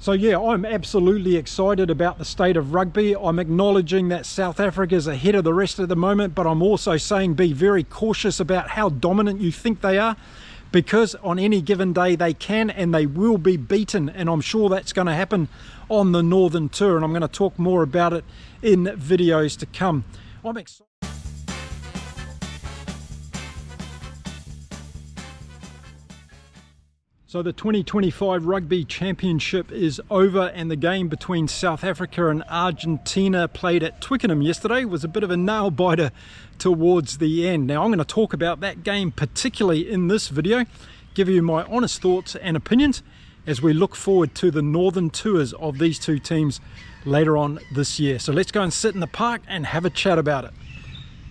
So yeah, I'm absolutely excited about the state of rugby. I'm acknowledging that South Africa is ahead of the rest at the moment, but I'm also saying be very cautious about how dominant you think they are, because on any given day they can and they will be beaten, and I'm sure that's going to happen on the Northern Tour, and I'm going to talk more about it in videos to come. I'm excited. So the 2025 Rugby Championship is over, and the game between South Africa and Argentina played at Twickenham yesterday was a bit of a nail biter towards the end. Now I'm going to talk about that game particularly in this video, give you my honest thoughts and opinions as we look forward to the Northern Tours of these two teams later on this year. So let's go and sit in the park and have a chat about it.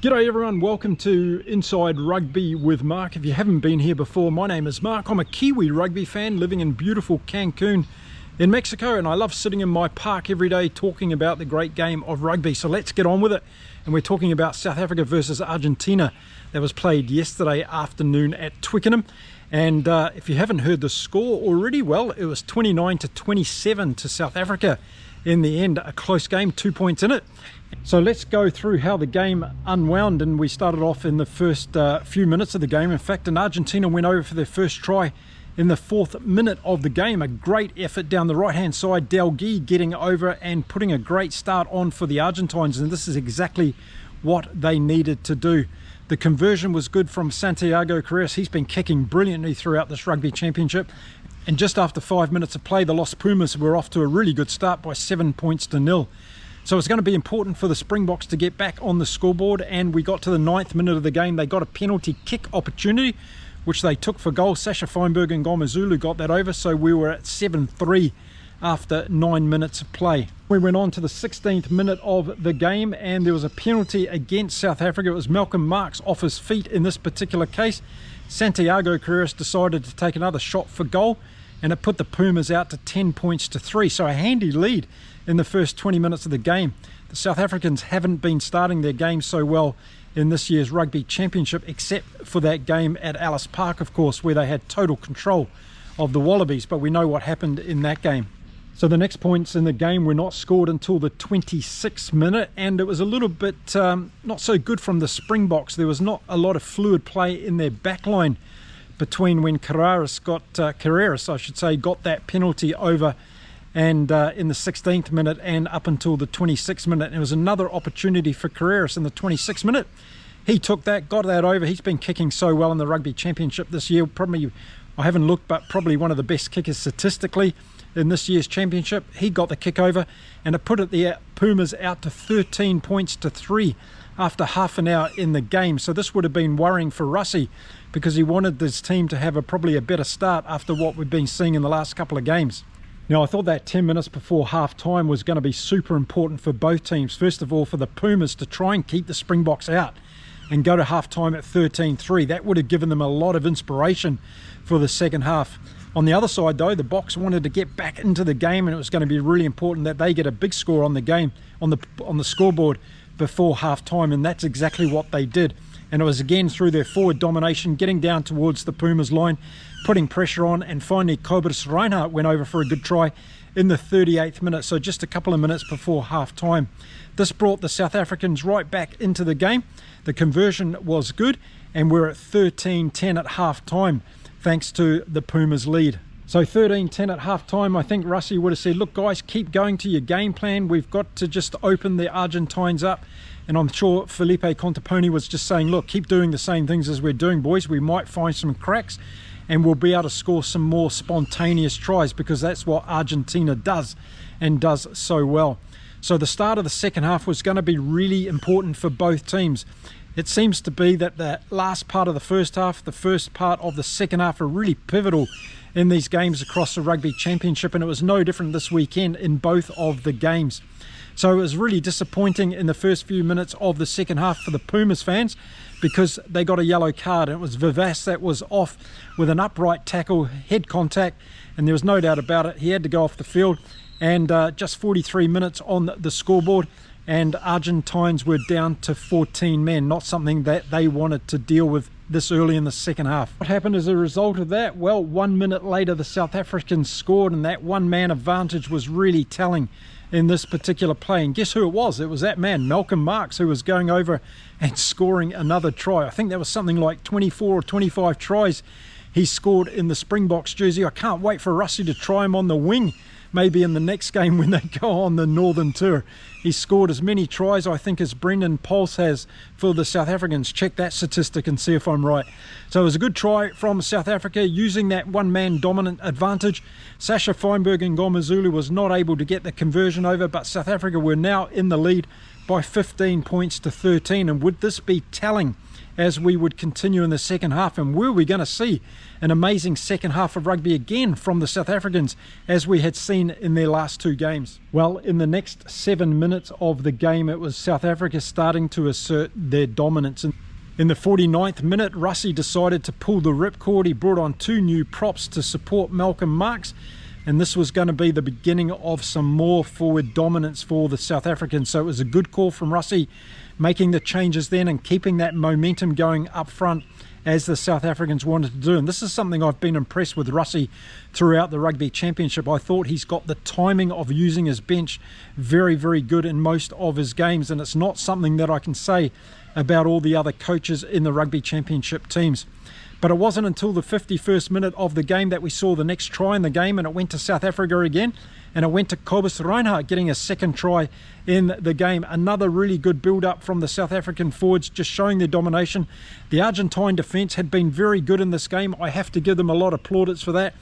G'day everyone, welcome to Inside Rugby with Mark. If you haven't been here before, my name is Mark. I'm a Kiwi rugby fan living in beautiful Cancun in Mexico, and I love sitting in my park every day talking about the great game of rugby. So let's get on with it. And we're talking about South Africa versus Argentina that was played yesterday afternoon at Twickenham. And if you haven't heard the score already, well, it was 29-27 to South Africa in the end. A close game, 2 points in it. So let's go through how the game unwound, and we started off in the first few minutes of the game. In fact, Argentina went over for their first try in the 4th minute of the game. A great effort down the right hand side, Delguy getting over and putting a great start on for the Argentines, and this is exactly what they needed to do. The conversion was good from Santiago Carreras. He's been kicking brilliantly throughout this Rugby Championship. And just after 5 minutes of play, the Los Pumas were off to a really good start by 7 points to 0. So it's going to be important for the Springboks to get back on the scoreboard, and we got to the 9th minute of the game. They got a penalty kick opportunity, which they took for goal. Sasha Feinberg and Gomazulu got that over, so we were at 7-3 after 9 minutes of play. We went on to the 16th minute of the game, and there was a penalty against South Africa. It was Malcolm Marx off his feet in this particular case. Santiago Carreras decided to take another shot for goal, and it put the Pumas out to 10 points to 3. So a handy lead in the first 20 minutes of the game. The South Africans haven't been starting their game so well in this year's Rugby Championship, except for that game at Ellis Park, of course, where they had total control of the Wallabies, but we know what happened in that game. So the next points in the game were not scored until the 26th minute, and it was a little bit not so good from the Springboks. There was not a lot of fluid play in their backline between when Carreras got that penalty over, and in the 16th minute and up until the 26th minute. And it was another opportunity for Carreras in the 26th minute. He took that, got that over. He's been kicking so well in the Rugby Championship this year. Probably, I haven't looked, but probably one of the best kickers statistically in this year's championship. He got the kick over, and it put the Pumas out to 13 points to 3 after half an hour in the game. So this would have been worrying for Russie, because he wanted this team to have probably a better start after what we've been seeing in the last couple of games. Now, I thought that 10 minutes before half-time was going to be super important for both teams. First of all, for the Pumas to try and keep the Springboks out and go to half-time at 13-3. That would have given them a lot of inspiration for the second half. On the other side, though, the Boks wanted to get back into the game, and it was going to be really important that they get a big score on the game, on the scoreboard before half-time, and that's exactly what they did. And it was again through their forward domination, getting down towards the Pumas line, putting pressure on, and finally Cobus Reinhardt went over for a good try in the 38th minute, so just a couple of minutes before half-time. This brought the South Africans right back into the game. The conversion was good, and we're at 13-10 at half-time, thanks to the Pumas lead. So 13-10 at half-time, I think Russie would have said, look guys, keep going to your game plan. We've got to just open the Argentines up. And I'm sure Felipe Contaponi was just saying, look, keep doing the same things as we're doing, boys. We might find some cracks, and we'll be able to score some more spontaneous tries, because that's what Argentina does, and does so well. So the start of the second half was going to be really important for both teams. It seems to be that the last part of the first half, the first part of the second half are really pivotal in these games across the Rugby Championship, and it was no different this weekend in both of the games. So it was really disappointing in the first few minutes of the second half for the Pumas fans, because they got a yellow card, and it was Vivas that was off with an upright tackle, head contact, and there was no doubt about it. He had to go off the field, and just 43 minutes on the scoreboard, and Argentines were down to 14 men, not something that they wanted to deal with this early in the second half. What happened as a result of that? Well, 1 minute later the South Africans scored, and that one-man advantage was really telling in this particular play. And guess who it was? It was that man, Malcolm Marx, who was going over and scoring another try. I think that was something like 24 or 25 tries he scored in the Springboks jersey. I can't wait for Russie to try him on the wing, maybe in the next game when they go on the Northern Tour. He scored as many tries, I think, as Brendan Pulse has for the South Africans. Check that statistic and see if I'm right. So it was a good try from South Africa using that one-man dominant advantage. Sasha Feinberg and Ngomazulu was not able to get the conversion over, but South Africa were now in the lead by 15 points to 13. And would this be telling as we would continue in the second half? And were we going to see an amazing second half of rugby again from the South Africans as we had seen in their last two games? Well, in the next 7 minutes of the game, it was South Africa starting to assert their dominance. In the 49th minute, Russie decided to pull the ripcord. He brought on two new props to support Malcolm Marx, and this was going to be the beginning of some more forward dominance for the South Africans. So it was a good call from Russie, making the changes then and keeping that momentum going up front as the South Africans wanted to do. And this is something I've been impressed with Russie throughout the Rugby Championship. I thought he's got the timing of using his bench very, very good in most of his games, and it's not something that I can say about all the other coaches in the Rugby Championship teams. But it wasn't until the 51st minute of the game that we saw the next try in the game, and it went to South Africa again, and it went to Kobus Reinhardt getting a second try in the game. Another really good build-up from the South African forwards, just showing their domination. The Argentine defence had been very good in this game. I have to give them a lot of plaudits for that.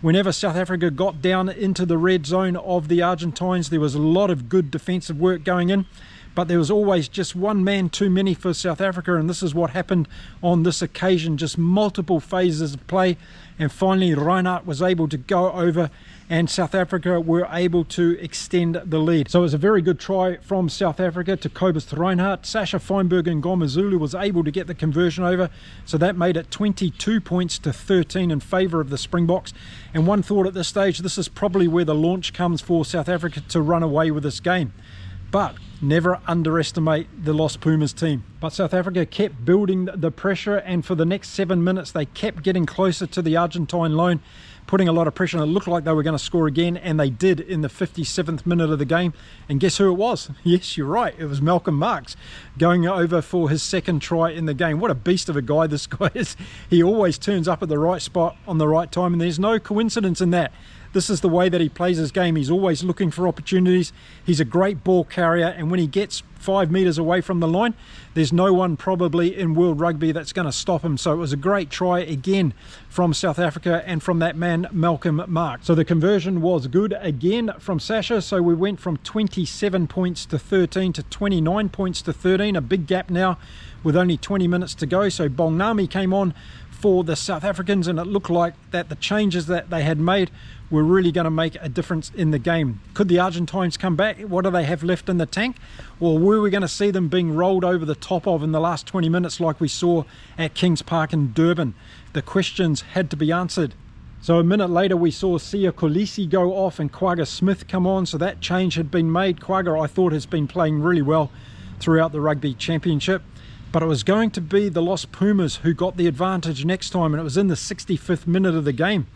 Whenever South Africa got down into the red zone of the Argentines, there was a lot of good defensive work going in. But there was always just one man too many for South Africa, and this is what happened on this occasion. Just multiple phases of play, and finally Reinhardt was able to go over, and South Africa were able to extend the lead. So it was a very good try from South Africa to Kobus Reinhardt. Sasha Feinberg and Ngomazulu was able to get the conversion over, so that made it 22 points to 13 in favour of the Springboks. And one thought at this stage, this is probably where the launch comes for South Africa to run away with this game. But never underestimate the Los Pumas team. But South Africa kept building the pressure, and for the next 7 minutes they kept getting closer to the Argentine line, putting a lot of pressure, and it looked like they were going to score again, and they did in the 57th minute of the game. And guess who it was? Yes, you're right, it was Malcolm Marx going over for his second try in the game. What a beast of a guy this guy is. He always turns up at the right spot on the right time, and there's no coincidence in that. This is the way that he plays his game. He's always looking for opportunities. He's a great ball carrier, and when he gets 5 metres away from the line, there's no one probably in world rugby that's going to stop him. So it was a great try again from South Africa and from that man Malcolm Marx. So the conversion was good again from Sasha. So we went from 27 points to 13 to 29 points to 13. A big gap now with only 20 minutes to go. So Bongnami came on for the South Africans, and it looked like that the changes that they had made were really going to make a difference in the game. Could the Argentines come back? What do they have left in the tank? Or were we going to see them being rolled over the top of in the last 20 minutes like we saw at Kings Park in Durban? The questions had to be answered. So a minute later we saw Sia Kolisi go off and Quagga Smith come on, so that change had been made. Quagga, I thought, has been playing really well throughout the Rugby Championship. But it was going to be the Los Pumas who got the advantage next time, and it was in the 65th minute of the game.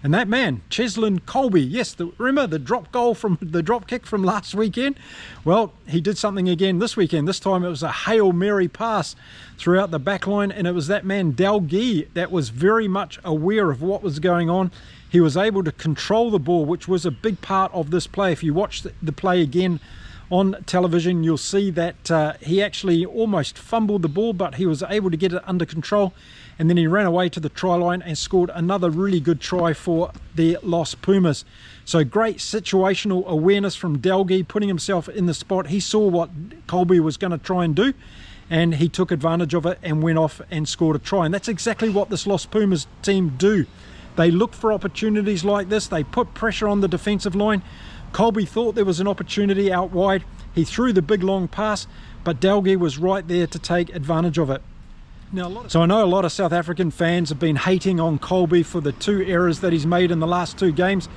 And that man, Cheslin Colby, yes, remember the drop kick from last weekend? Well, he did something again this weekend. This time it was a Hail Mary pass throughout the back line, and it was that man Dalgi that was very much aware of what was going on. He was able to control the ball, which was a big part of this play. If you watch the play again on television, you'll see that he actually almost fumbled the ball, but he was able to get it under control, and then he ran away to the try line and scored another really good try for the Los Pumas. So great situational awareness from Dalgi, putting himself in the spot. He saw what Colby was going to try and do, and he took advantage of it and went off and scored a try. And that's exactly what this Los Pumas team do. They look for opportunities like this. They put pressure on the defensive line. Colby thought there was an opportunity out wide. He threw the big long pass, but Dalgi was right there to take advantage of it. Now, so I know a lot of South African fans have been hating on Colby for the 2 errors that he's made in the last 2 games.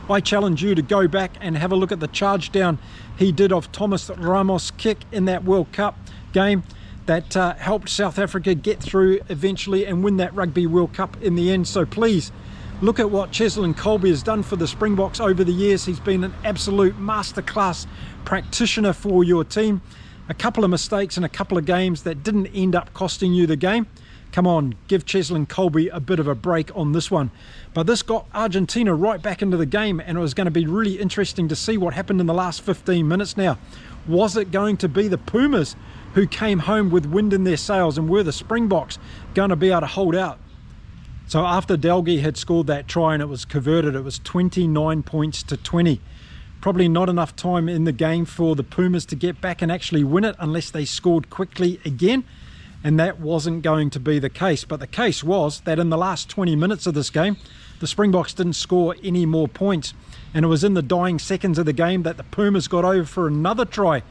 I challenge you to go back and have a look at the charge down he did of Thomas Ramos' kick in that World Cup game. that helped South Africa get through eventually and win that Rugby World Cup in the end. So please look at what Cheslin Kolbe has done for the Springboks over the years. He's been an absolute masterclass practitioner for your team. A couple of mistakes in a couple of games that didn't end up costing you the game. Come on, give Cheslin Kolbe a bit of a break on this one. But this got Argentina right back into the game, and it was going to be really interesting to see what happened in the last 15 minutes now. Was it going to be the Pumas who came home with wind in their sails, and were the Springboks going to be able to hold out? So after Delgi had scored that try and it was converted, it was 29 points to 20. Probably not enough time in the game for the Pumas to get back and actually win it unless they scored quickly again. And that wasn't going to be the case. But the case was that in the last 20 minutes of this game, the Springboks didn't score any more points. And it was in the dying seconds of the game that the Pumas got over for another try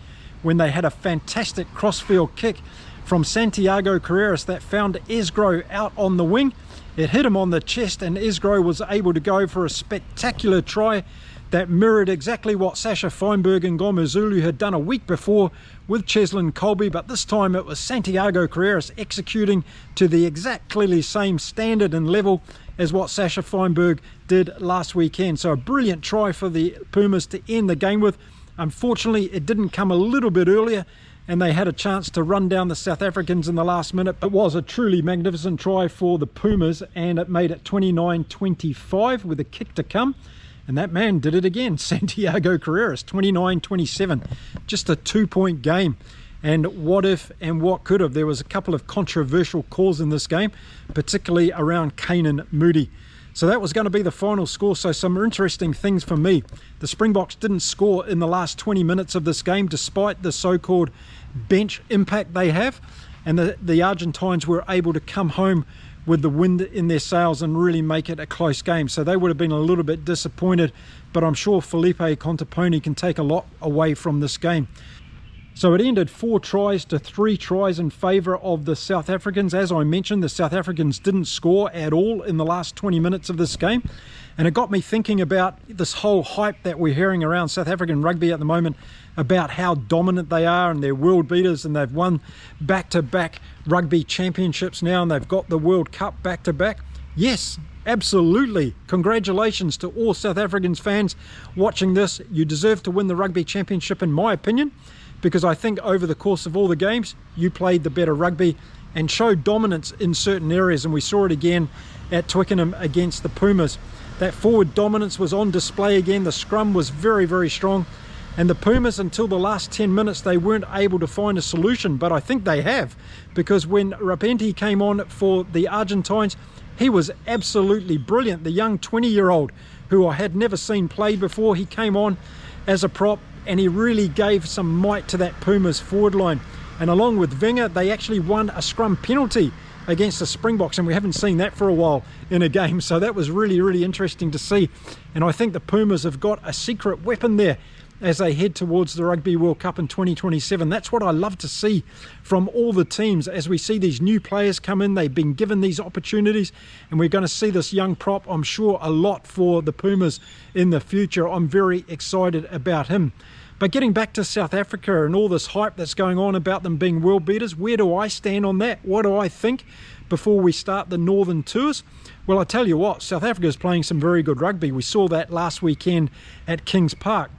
when they had a fantastic crossfield kick from Santiago Carreras that found Esgro out on the wing. It hit him on the chest, and Esgro was able to go for a spectacular try that mirrored exactly what Sasha Feinberg and Gomezulu had done a week before with Cheslin Kolbe, but this time it was Santiago Carreras executing to the exactly same standard and level as what Sasha Feinberg did last weekend. So a brilliant try for the Pumas to end the game with. Unfortunately, it didn't come a little bit earlier, and they had a chance to run down the South Africans in the last minute. It was a truly magnificent try for the Pumas, and it made it 29-25 with a kick to come. And that man did it again, Santiago Carreras, 29-27. Just a 2-point game. And what if and what could have? There was a couple of controversial calls in this game, particularly around Kanan Moody. So that was going to be the final score. So some interesting things for me. The Springboks didn't score in the last 20 minutes of this game, despite the so-called bench impact they have. And the Argentines were able to come home with the wind in their sails and really make it a close game. So they would have been a little bit disappointed, but I'm sure Felipe Contaponi can take a lot away from this game. So it ended 4 tries to 3 tries in favour of the South Africans. As I mentioned, the South Africans didn't score at all in the last 20 minutes of this game. And it got me thinking about this whole hype that we're hearing around South African rugby at the moment about how dominant they are and they're world beaters, and they've won back-to-back rugby championships now, and they've got the World Cup back-to-back. Yes, absolutely. Congratulations to all South Africans fans watching this. You deserve to win the rugby championship, in my opinion, because I think over the course of all the games, you played the better rugby and showed dominance in certain areas, and we saw it again at Twickenham against the Pumas. That forward dominance was on display again. The scrum was very, very strong. And the Pumas, until the last 10 minutes, they weren't able to find a solution. But I think they have, because when Rapenti came on for the Argentines, he was absolutely brilliant. The young 20-year-old who I had never seen play before, he came on as a prop, and he really gave some might to that Pumas forward line. And along with Wenger, they actually won a scrum penalty against the Springboks, and we haven't seen that for a while in a game. So that was really, really interesting to see. And I think the Pumas have got a secret weapon there as they head towards the Rugby World Cup in 2027. That's what I love to see from all the teams. As we see these new players come in, they've been given these opportunities, and we're going to see this young prop, I'm sure, a lot for the Pumas in the future. I'm very excited about him. But getting back to South Africa and all this hype that's going on about them being world beaters, where do I stand on that? What do I think before we start the Northern Tours? Well, I tell you what, South Africa is playing some very good rugby. We saw that last weekend at Kings Park.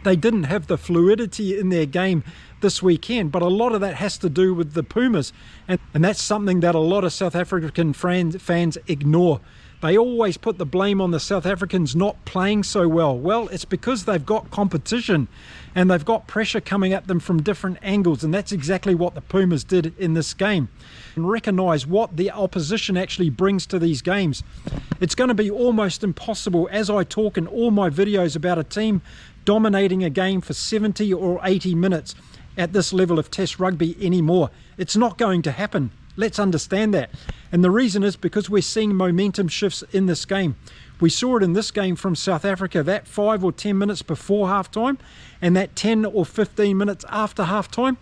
They didn't have the fluidity in their game this weekend, but a lot of that has to do with the Pumas, and that's something that a lot of South African fans ignore. They always put the blame on the South Africans not playing so well. Well, it's because they've got competition and they've got pressure coming at them from different angles, and that's exactly what the Pumas did in this game. And recognise what the opposition actually brings to these games. It's going to be almost impossible, as I talk in all my videos about a team dominating a game for 70 or 80 minutes at this level of Test rugby anymore. It's not going to happen. Let's understand that. And the reason is because we're seeing momentum shifts in this game. We saw it in this game from South Africa, that 5 or 10 minutes before halftime and that 10 or 15 minutes after halftime.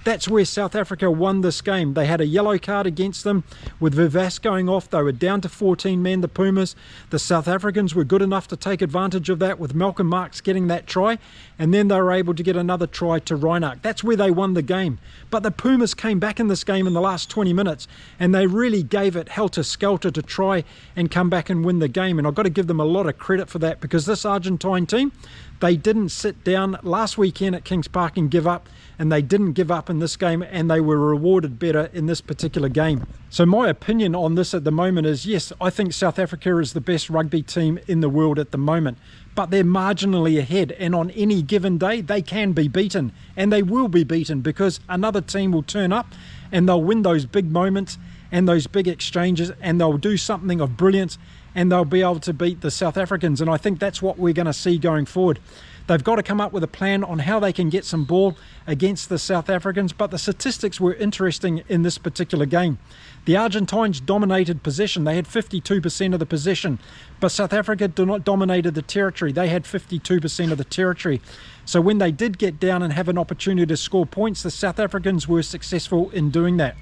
That's where South Africa won this game. They had a yellow card against them with Vivas going off. They were down to 14 men, the Pumas. The South Africans were good enough to take advantage of that with Malcolm Marx getting that try, and then they were able to get another try to Reinach. That's where they won the game. But the Pumas came back in this game in the last 20 minutes, and they really gave it helter-skelter to try and come back and win the game. And I've got to give them a lot of credit for that, because this Argentine team, they didn't sit down last weekend at Kings Park and give up, and they didn't give up in this game, and they were rewarded better in this particular game. So my opinion on this at the moment is, yes, I think South Africa is the best rugby team in the world at the moment, but they're marginally ahead, and on any given day they can be beaten, and they will be beaten, because another team will turn up and they'll win those big moments and those big exchanges, and they'll do something of brilliance, and they'll be able to beat the South Africans. And I think that's what we're going to see going forward. They've got to come up with a plan on how they can get some ball against the South Africans, but the statistics were interesting in this particular game. The Argentines dominated possession. They had 52% of the possession, but South Africa dominated the territory. They had 52% of the territory. So when they did get down and have an opportunity to score points, the South Africans were successful in doing that.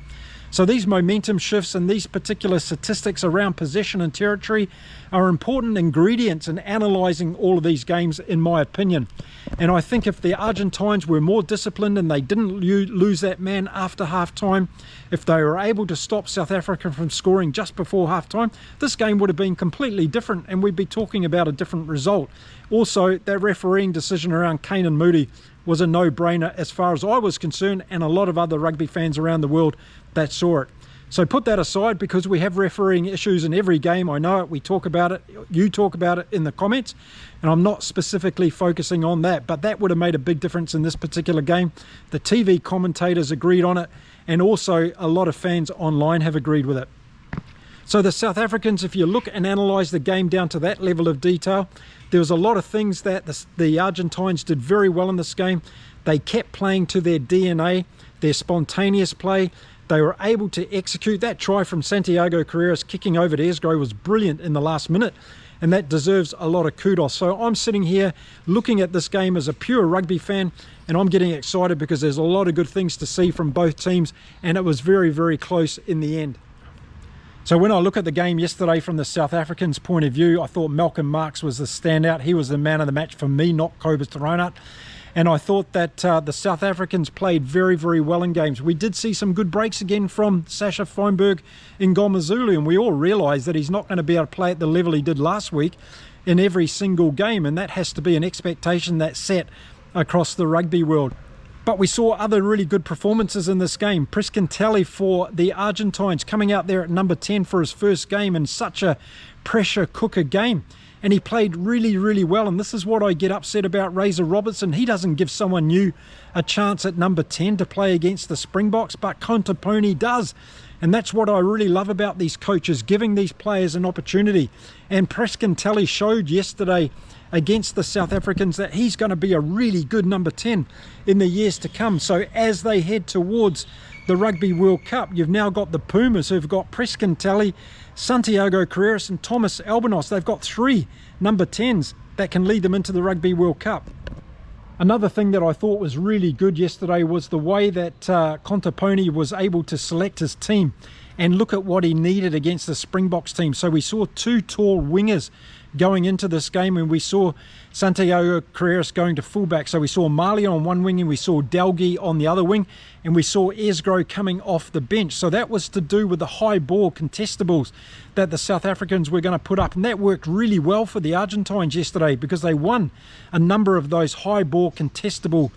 So these momentum shifts and these particular statistics around possession and territory are important ingredients in analysing all of these games, in my opinion. And I think if the Argentines were more disciplined and they didn't lose that man after half-time, if they were able to stop South Africa from scoring just before half-time, this game would have been completely different, and we'd be talking about a different result. Also, that refereeing decision around Kane and Moody was a no-brainer as far as I was concerned, and a lot of other rugby fans around the world that saw it. So put that aside, because we have refereeing issues in every game. I know it, we talk about it, you talk about it in the comments, and I'm not specifically focusing on that, but that would have made a big difference in this particular game. The TV commentators agreed on it, and also a lot of fans online have agreed with it. So the South Africans, if you look and analyse the game down to that level of detail, there was a lot of things that the Argentines did very well in this game. They kept playing to their DNA, their spontaneous play. They were able to execute that try from Santiago Carreras kicking over to Esgro was brilliant in the last minute, and that deserves a lot of kudos. So I'm sitting here looking at this game as a pure rugby fan, and I'm getting excited because there's a lot of good things to see from both teams, and it was very, very close in the end. So when I look at the game yesterday from the South Africans' point of view, I thought Malcolm Marx was the standout. He was the man of the match for me, not Cobus Reinach. And I thought that the South Africans played very, very well in games. We did see some good breaks again from Sasha Feinberg in Ngomazulu, and we all realise that he's not going to be able to play at the level he did last week in every single game, and that has to be an expectation that's set across the rugby world. But we saw other really good performances in this game. Preskintelli for the Argentines coming out there at number 10 for his first game in such a pressure cooker game. And he played really, really well. And this is what I get upset about Razor Robertson. He doesn't give someone new a chance at number 10 to play against the Springboks, but Contaponi does. And that's what I really love about these coaches, giving these players an opportunity. And Preskintelli showed yesterday against the South Africans that he's going to be a really good number 10 in the years to come. So as they head towards the Rugby World Cup, you've now got the Pumas who've got Preskintelli, Santiago Carreras and Thomas Albanos. They've got 3 number 10s that can lead them into the Rugby World Cup. Another thing that I thought was really good yesterday was the way that Contaponi was able to select his team and look at what he needed against the Springboks team. So we saw 2 tall wingers going into this game, and we saw Santiago Carreras going to fullback. So we saw Marley on one wing and we saw Delgi on the other wing, and we saw Esgro coming off the bench. So that was to do with the high ball contestables that the South Africans were going to put up, and that worked really well for the Argentines yesterday because they won a number of those high ball contestable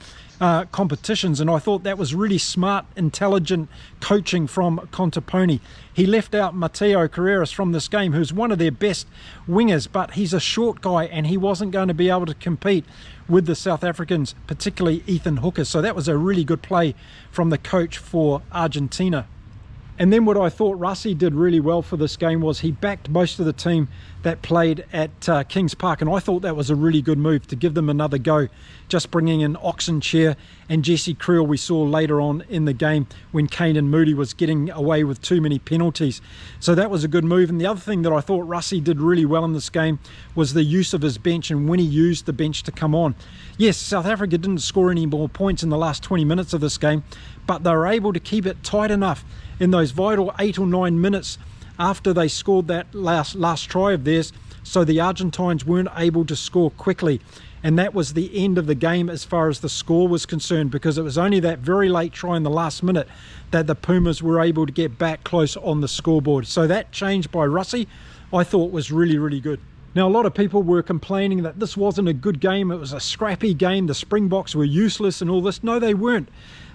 competitions, and I thought that was really smart, intelligent coaching from Contaponi. He left out Mateo Carreras from this game, who's one of their best wingers, but he's a short guy and he wasn't going to be able to compete with the South Africans, particularly Ethan Hooker. So that was a really good play from the coach for Argentina. And then what I thought Rassi did really well for this game was he backed most of the team that played at Kings Park, and I thought that was a really good move to give them another go, just bringing in Oxenchair and Jesse Creel we saw later on in the game when Kane Moody was getting away with too many penalties. So that was a good move. And the other thing that I thought Russie did really well in this game was the use of his bench, and when he used the bench to come on. Yes, South Africa didn't score any more points in the last 20 minutes of this game, but they were able to keep it tight enough in those vital 8 or 9 minutes after they scored that last try of theirs, so the Argentines weren't able to score quickly. And that was the end of the game as far as the score was concerned, because it was only that very late try in the last minute that the Pumas were able to get back close on the scoreboard. So that change by Russie I thought was really, really good. Now, a lot of people were complaining that this wasn't a good game, it was a scrappy game, the Springboks were useless and all this. No, they weren't.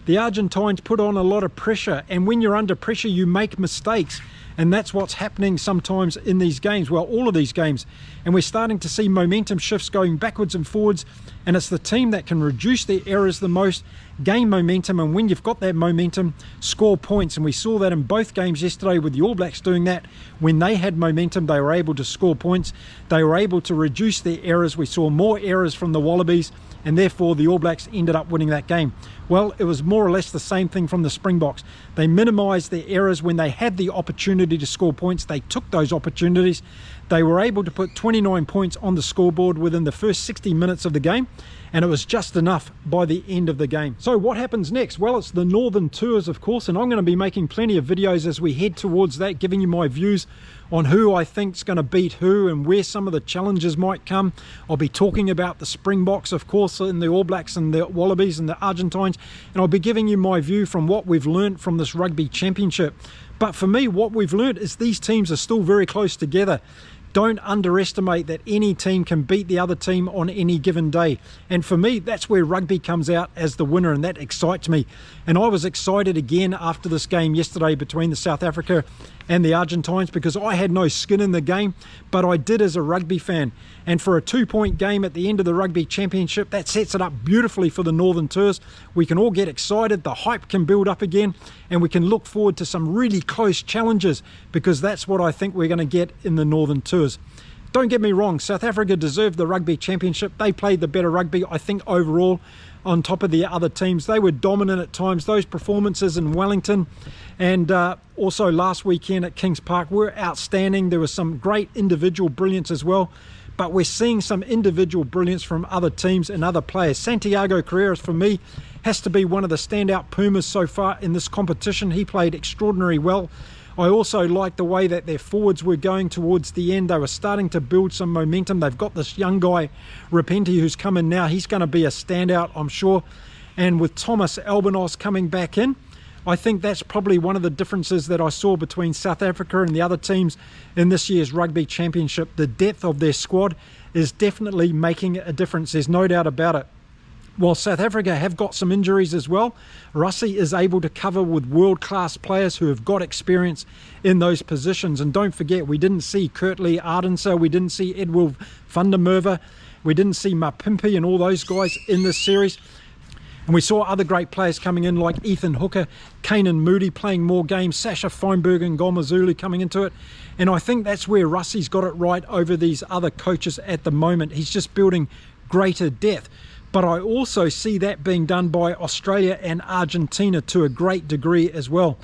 The Argentines put on a lot of pressure, and when you're under pressure you make mistakes, and that's what's happening sometimes in these games, well, all of these games. And we're starting to see momentum shifts going backwards and forwards, and it's the team that can reduce their errors the most, gain momentum, and when you've got that momentum, score points. And we saw that in both games yesterday with the All Blacks doing that. When they had momentum, they were able to score points, they were able to reduce their errors. We saw more errors from the Wallabies, and therefore the All Blacks ended up winning that game. Well, it was more or less the same thing from the Springboks. They minimised their errors when they had the opportunity to score points. They took those opportunities. They were able to put 29 points on the scoreboard within the first 60 minutes of the game, and it was just enough by the end of the game. So what happens next? Well, it's the Northern Tours, of course, and I'm going to be making plenty of videos as we head towards that, giving you my views on who I think is going to beat who and where some of the challenges might come. I'll be talking about the Springboks, of course, and the All Blacks and the Wallabies and the Argentines, and I'll be giving you my view from what we've learned from this Rugby Championship. But for me, what we've learned is these teams are still very close together. Don't underestimate that any team can beat the other team on any given day. And for me, that's where rugby comes out as the winner, and that excites me. And I was excited again after this game yesterday between the South Africa and the Argentines, because I had no skin in the game, but I did as a rugby fan. And for a 2-point game at the end of the Rugby Championship, that sets it up beautifully for the Northern Tours. We can all get excited, the hype can build up again, and we can look forward to some really close challenges, because that's what I think we're going to get in the Northern Tours. Don't get me wrong, South Africa deserved the Rugby Championship. They played the better rugby, I think, overall, on top of the other teams. They were dominant at times. Those performances in Wellington and also last weekend at Kings Park were outstanding. There was some great individual brilliance as well, but we're seeing some individual brilliance from other teams and other players. Santiago Carreras, for me, has to be one of the standout Pumas so far in this competition. He played extraordinarily well. I also like the way that their forwards were going towards the end. They were starting to build some momentum. They've got this young guy, Rapenti, who's come in now. He's going to be a standout, I'm sure. And with Thomas Albanos coming back in, I think that's probably one of the differences that I saw between South Africa and the other teams in this year's Rugby Championship. The depth of their squad is definitely making a difference. There's no doubt about it. While South Africa have got some injuries as well, Russie is able to cover with world-class players who have got experience in those positions. And don't forget, we didn't see Kurt-Lee Ardenser, we didn't see Edwil van der Merwe, we didn't see Mapimpi and all those guys in this series. And we saw other great players coming in like Ethan Hooker, Kane Moody playing more games, Sasha Feinberg and Gomazulu coming into it. And I think that's where Russie's got it right over these other coaches at the moment. He's just building greater depth. But I also see that being done by Australia and Argentina to a great degree as well.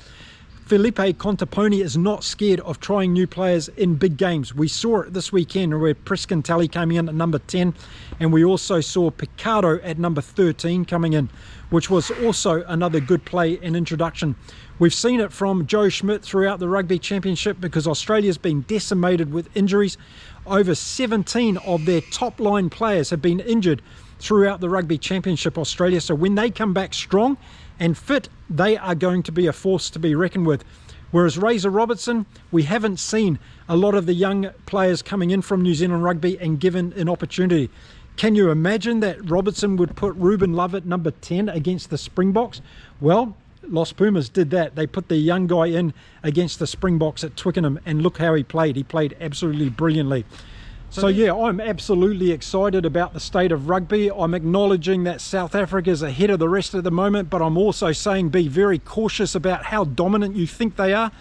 Felipe Contaponi is not scared of trying new players in big games. We saw it this weekend where Priskin Tally came in at number 10, and we also saw Picardo at number 13 coming in, which was also another good play and introduction. We've seen it from Joe Schmidt throughout the Rugby Championship, because Australia's been decimated with injuries. Over 17 of their top line players have been injured throughout the Rugby Championship, Australia. So when they come back strong and fit, they are going to be a force to be reckoned with. Whereas Razor Robertson, we haven't seen a lot of the young players coming in from New Zealand Rugby and given an opportunity. Can you imagine that Robertson would put Ruben Love at number 10 against the Springboks? Well, Los Pumas did that. They put the young guy in against the Springboks at Twickenham, and look how he played. He played absolutely brilliantly. So yeah, I'm absolutely excited about the state of rugby. I'm acknowledging that South Africa is ahead of the rest at the moment, but I'm also saying be very cautious about how dominant you think they are,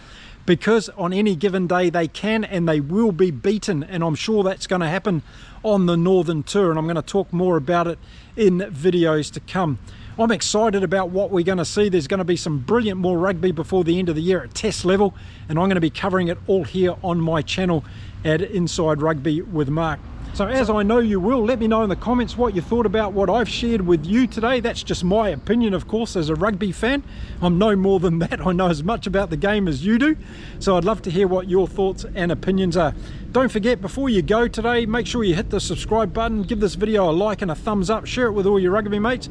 because on any given day they can and they will be beaten, and I'm sure that's going to happen on the Northern Tour, and I'm going to talk more about it in videos to come. I'm excited about what we're going to see. There's going to be some brilliant more rugby before the end of the year at test level, and I'm going to be covering it all here on my channel at Inside Rugby with Mark. So as I know you will, let me know in the comments what you thought about what I've shared with you today. That's just my opinion, of course, as a rugby fan. I'm no more than that. I know as much about the game as you do. So I'd love to hear what your thoughts and opinions are. Don't forget, before you go today, make sure you hit the subscribe button, give this video a like and a thumbs up, share it with all your rugby mates,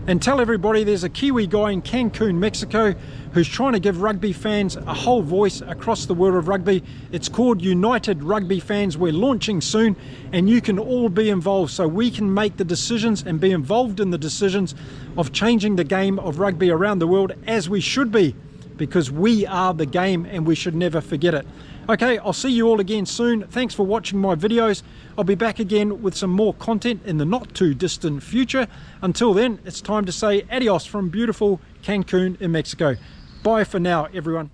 and tell everybody there's a Kiwi guy in Cancun, Mexico, who's trying to give rugby fans a whole voice across the world of rugby. It's called United Rugby Fans. We're launching soon, and you can all be involved so we can make the decisions and be involved in the decisions of changing the game of rugby around the world, as we should be, because we are the game and we should never forget it. Okay, I'll see you all again soon. Thanks for watching my videos. I'll be back again with some more content in the not too distant future. Until then, it's time to say adios from beautiful Cancun in Mexico. Bye for now, everyone.